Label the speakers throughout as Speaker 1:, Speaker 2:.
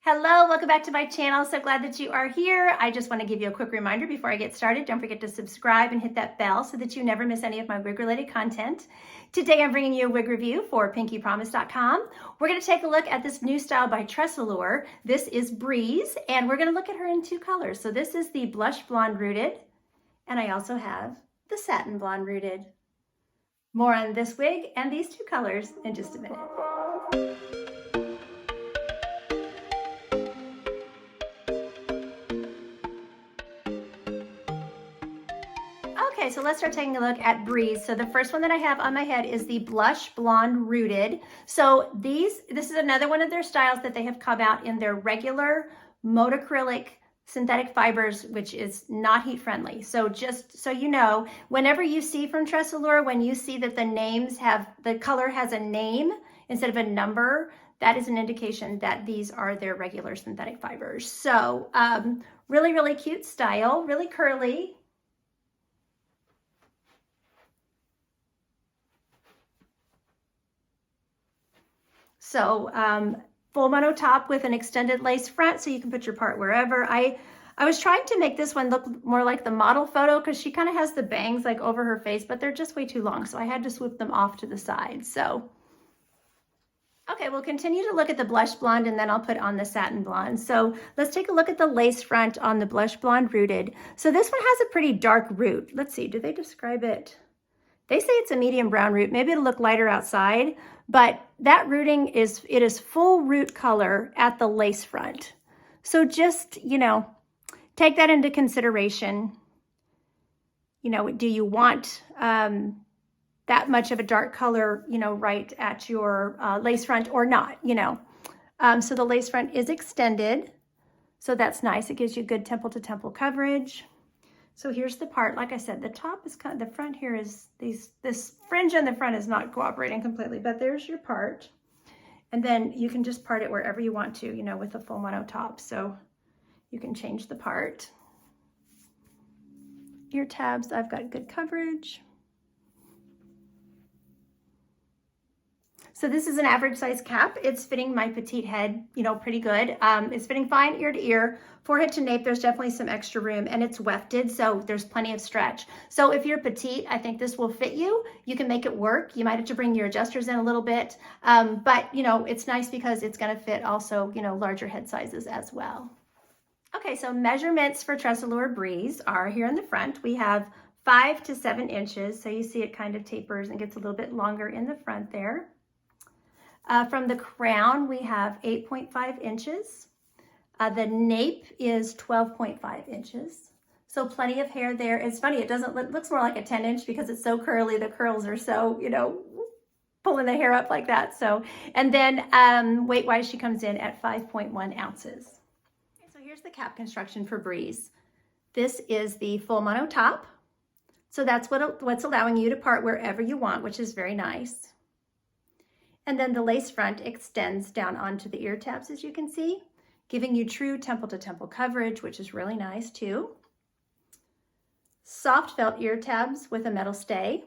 Speaker 1: Hello, welcome back to my channel. So glad that you are here. I just want to give you a quick reminder before I get started. Don't forget to subscribe and hit that bell so that you never miss any of my wig related content. Today I'm bringing you a wig review for PinkeePromise.com. We're going to take a look at this new style by TressAllure. This is Breeze, and we're going to look at her in two colors. So this is the blush blonde rooted, and I also have the satin blonde rooted. More on this wig and these two colors in just a minute. Okay, so let's start taking a look at Breeze. So the first one that I have on my head is the blush blonde rooted. So this is another one of their styles that they have come out in their regular monocrylic synthetic fibers, which is not heat friendly. So just so you know, whenever you see from TressAllure, when you see that the color has a name instead of a number, that is an indication that these are their regular synthetic fibers. So really, really cute style, really curly. So full mono top with an extended lace front, so you can put your part wherever. I was trying to make this one look more like the model photo because she kind of has the bangs like over her face, but they're just way too long, so I had to swoop them off to the side. So, okay, we'll continue to look at the blush blonde and then I'll put on the satin blonde. So let's take a look at the lace front on the blush blonde rooted. So this one has a pretty dark root. Let's see, do they describe it? They say it's a medium brown root. Maybe it'll look lighter outside, but that rooting it is full root color at the lace front. So just, take that into consideration. Do you want that much of a dark color, right at your lace front or not, So the lace front is extended. So that's nice. It gives you good temple to temple coverage. So here's the part. Like I said, the top is kind of, the front here is this fringe on the front is not cooperating completely, but there's your part. And then you can just part it wherever you want to, with a full mono top. So you can change the part. Ear tabs, I've got good coverage. So this is an average size cap. It's fitting my petite head, pretty good. It's fitting fine ear to ear. Forehead to nape, there's definitely some extra room, and it's wefted, so there's plenty of stretch. So if you're petite, I think this will fit you. You can make it work. You might have to bring your adjusters in a little bit, but it's nice because it's gonna fit also, larger head sizes as well. Okay, so measurements for TressAllure Breeze are here in the front. We have 5 to 7 inches, so you see it kind of tapers and gets a little bit longer in the front there. From the crown, we have 8.5 inches. The nape is 12.5 inches. So plenty of hair there. It's funny, it looks more like a 10 inch because it's so curly. The curls are so, pulling the hair up like that. So, and then weight-wise, she comes in at 5.1 ounces. Okay, so here's the cap construction for Breeze. This is the full mono top. So that's what's allowing you to part wherever you want, which is very nice. And then the lace front extends down onto the ear tabs, as you can see, giving you true temple to temple coverage, which is really nice too. Soft felt ear tabs with a metal stay.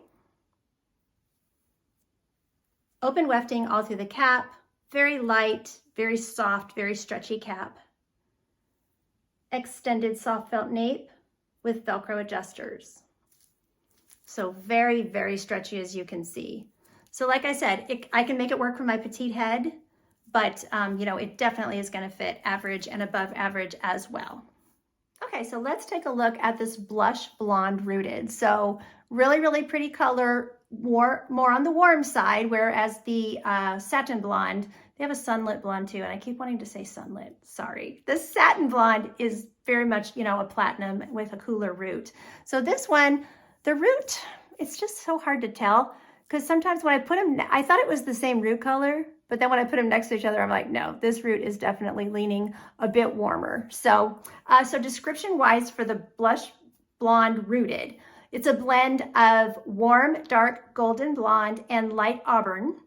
Speaker 1: Open wefting all through the cap. Very light, very soft, very stretchy cap. Extended soft felt nape with Velcro adjusters. So very, very stretchy, as you can see. So like I said, I can make it work for my petite head, but it definitely is gonna fit average and above average as well. Okay, so let's take a look at this blush blonde rooted. So really, really pretty color, more on the warm side, whereas the satin blonde, they have a sunlit blonde too, and I keep wanting to say sunlit, sorry. The satin blonde is very much, a platinum with a cooler root. So this one, the root, it's just so hard to tell. Because sometimes when I put them, I thought it was the same root color, but then when I put them next to each other, I'm like, no, this root is definitely leaning a bit warmer. So, description-wise for the blush blonde rooted, it's a blend of warm, dark golden blonde and light auburn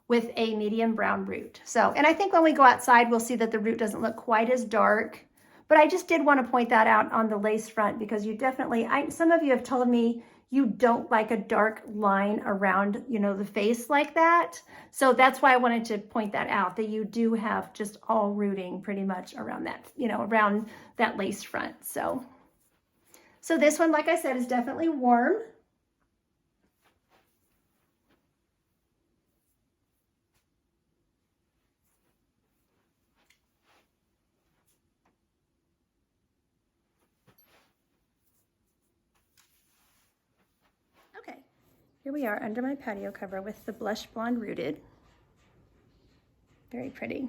Speaker 1: with a medium brown root. So, and I think when we go outside, we'll see that the root doesn't look quite as dark, but I just did want to point that out on the lace front because you definitely, some of you have told me you don't like a dark line around, you know, the face like that. So that's why I wanted to point that out, that you do have just all rooting pretty much around that, you know, around that lace front. So this one, like I said, is definitely warm. Okay, here we are under my patio cover with the blush blonde rooted. Very pretty.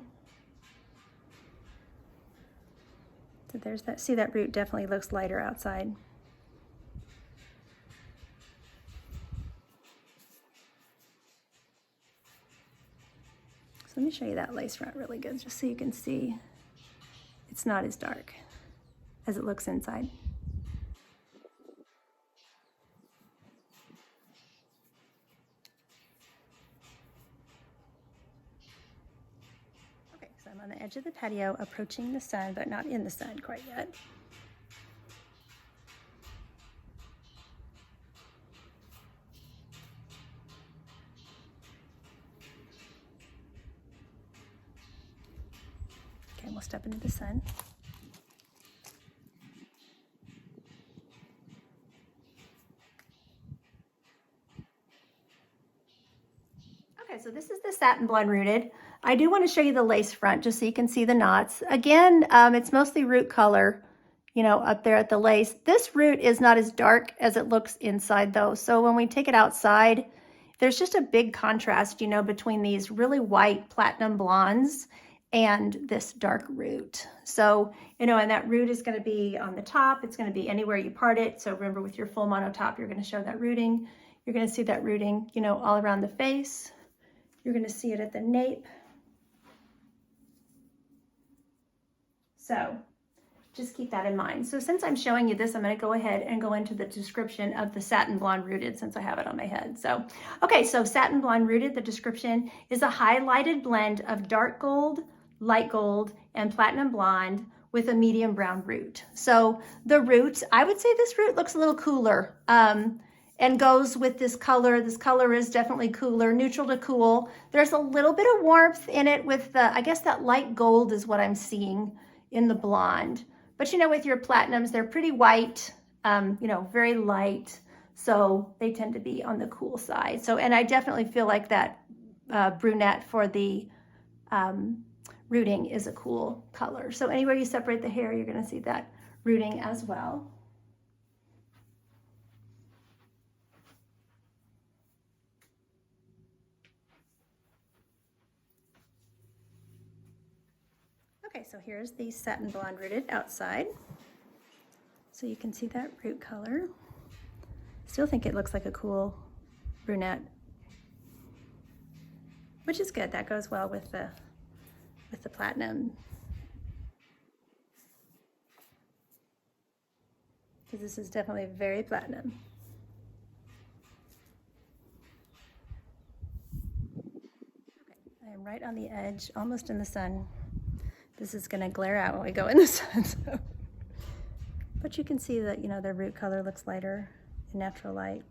Speaker 1: So there's that, see that root definitely looks lighter outside. So let me show you that lace front really good, just so you can see it's not as dark as it looks inside. Okay, so I'm on the edge of the patio approaching the sun, but not in the sun quite yet. Okay, we'll step into the sun. Okay, so this is the satin blonde rooted. I do want to show you the lace front just so you can see the knots. Again, it's mostly root color, you know, up there at the lace. This root is not as dark as it looks inside though. So when we take it outside, there's just a big contrast, you know, between these really white platinum blondes and this dark root. So, you know, and that root is going to be on the top. It's going to be anywhere you part it. So remember, with your full mono top, you're going to show that rooting. You're going to see that rooting, you know, all around the face. You're going to see it at the nape. So just keep that in mind. So since I'm showing you this, I'm going to go ahead and go into the description of the satin blonde rooted, since I have it on my head. So, okay, so satin blonde rooted, the description is a highlighted blend of dark gold, light gold, and platinum blonde with a medium brown root. So the root, I would say this root looks a little cooler and goes with this color. This color is definitely cooler, neutral to cool. There's a little bit of warmth in it with the, I guess that light gold is what I'm seeing in the blonde. But you know, with your platinums, they're pretty white, you know, very light. So they tend to be on the cool side. So, and I definitely feel like that brunette for the rooting is a cool color. So anywhere you separate the hair, you're gonna see that rooting as well. Okay, so here's the satin blonde rooted outside. So you can see that root color. Still think it looks like a cool brunette, which is good. That goes well with the platinum, because this is definitely very platinum. Okay, I am right on the edge, almost in the sun. This is going to glare out when we go in the sun. So. But you can see that, you know, the root color looks lighter in natural light.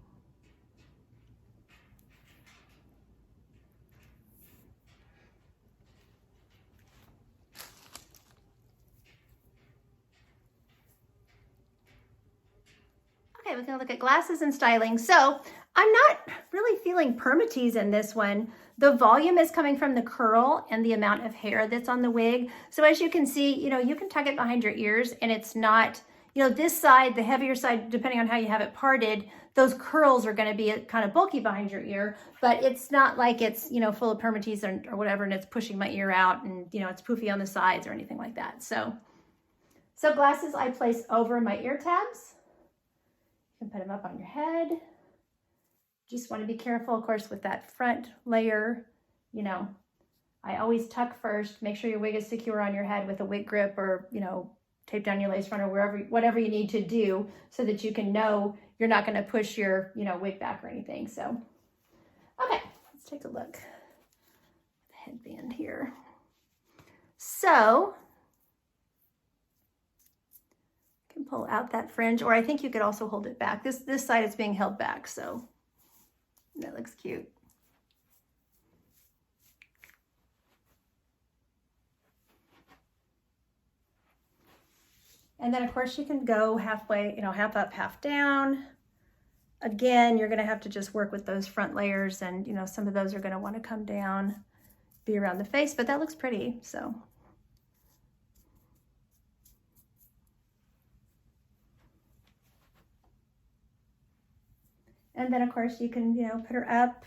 Speaker 1: Okay, we're going to look at glasses and styling. So I'm not really feeling permatease in this one. The volume is coming from the curl and the amount of hair that's on the wig. So as you can see, you know, you can tuck it behind your ears and it's not, you know, this side, the heavier side, depending on how you have it parted, those curls are going to be kind of bulky behind your ear, but it's not like it's, you know, full of permatease or whatever, and it's pushing my ear out and, you know, it's poofy on the sides or anything like that. So glasses I place over my ear tabs. You can put them up on your head. Just want to be careful, of course, with that front layer. You know, I always tuck first. Make sure your wig is secure on your head with a wig grip, or, you know, tape down your lace front, or whatever you need to do so that you can know you're not going to push your, you know, wig back or anything. So, okay, let's take a look at the headband here. So, I can pull out that fringe, or I think you could also hold it back. This side is being held back, so that looks cute. And then of course you can go halfway, you know, half up, half down. Again, you're gonna have to just work with those front layers, and you know, some of those are gonna wanna come down, be around the face, but that looks pretty, so. And then of course you can, you know, put her up,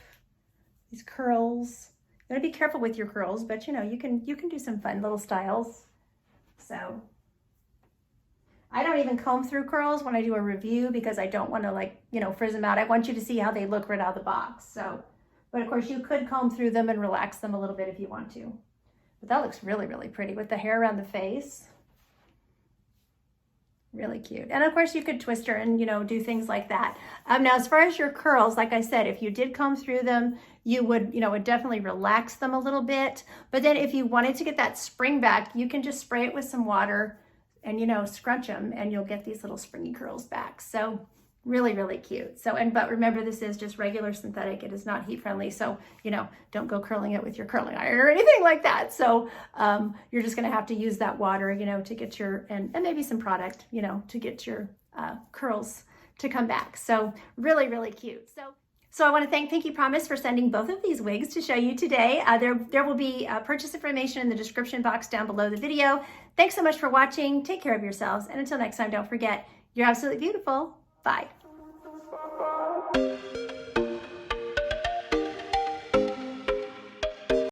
Speaker 1: these curls. You gotta be careful with your curls, but you know, you can do some fun little styles. So I don't even comb through curls when I do a review because I don't want to, like, you know, frizz them out. I want you to see how they look right out of the box. So, but of course you could comb through them and relax them a little bit if you want to. But that looks really, really pretty with the hair around the face. Really cute. And of course you could twist her and, you know, do things like that. Now, as far as your curls, like I said, if you did comb through them, you would, you know, would definitely relax them a little bit. But then if you wanted to get that spring back, you can just spray it with some water and, you know, scrunch them, and you'll get these little springy curls back. So really, really cute. So, but remember, this is just regular synthetic. It is not heat friendly. So, you know, don't go curling it with your curling iron or anything like that. So you're just going to have to use that water, you know, to get your, and maybe some product, you know, to get your curls to come back. So really, really cute. So I want to thank Pinkee Promise for sending both of these wigs to show you today. There will be purchase information in the description box down below the video. Thanks so much for watching. Take care of yourselves. And until next time, don't forget, you're absolutely beautiful. Bye.